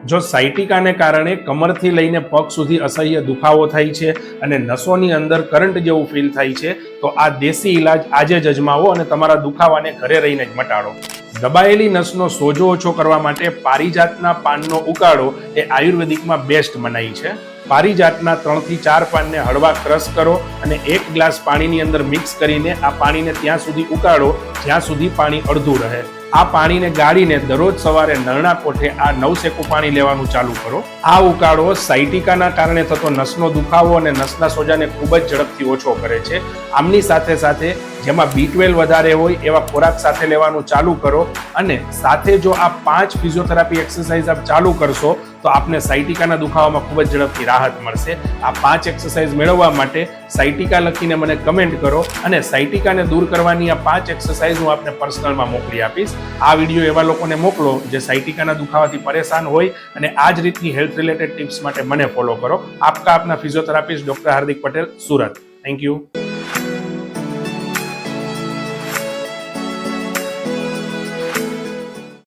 જો સાયટિકાને કારણે કમરથી લઈને પગ સુધી અસહ્ય દુખાવો થાય છે અને નસોની અંદર કરંટ જેવું ફીલ થાય છે તો આ દેશી ઈલાજ આજે જ અજમાવો અને તમારા દુખાવાને ઘરે રહીને જ મટાડો. દબાયેલી નસનો સોજો ઓછો કરવા માટે પારિજાતના પાનનો ઉકાળો એ આયુર્વેદિકમાં બેસ્ટ મનાય છે. પારિજાતના 3 થી 4 પાનને હળવા ક્રશ કરો અને 1 ગ્લાસ પાણીની અંદર મિક્સ કરીને આ પાણીને ત્યાં સુધી ઉકાળો જ્યાં સુધી પાણી અડધું રહે. આ પાણીને ગાળીને દરરોજ સવારે નરણા કોઠે આ નવસેકું પાણી લેવાનું ચાલુ કરો. આ ઉકાળો સાયટિકાના કારણે થતો નસનો દુખાવો અને નસના સોજાને ખૂબ જ ઝડપથી ઓછો કરે છે. આમની સાથે સાથે જેમાં B12 વધારે હોય એવા ખોરાક સાથે લેવાનું ચાલુ કરો અને સાથે જો આ 5 ફિઝિયોથેરાપી એક્સરસાઇઝ આપ ચાલુ કરશો તો આપને સાયટિકાના દુખાવામાં ખૂબ જ ઝડપથી રાહત મળશે. આ 5 એક્સરસાઇઝ મેળવવા માટે સાયટિકા લખીને મને કમેન્ટ કરો અને સાયટિકાને દૂર કરવાની આ 5 એક્સરસાઇઝ હું આપને પર્સનલમાં મોકલી આપીશ. આ વિડીયો એવા લોકોને મોકલો જે સાયટિકાના દુખાવાથી પરેશાન હોય અને આ જ રીતની હેલ્થ રિલેટેડ ટિપ્સ માટે મને ફોલો કરો. આપના physiotherapist doctor Hardik Patel, Surat. Thank you.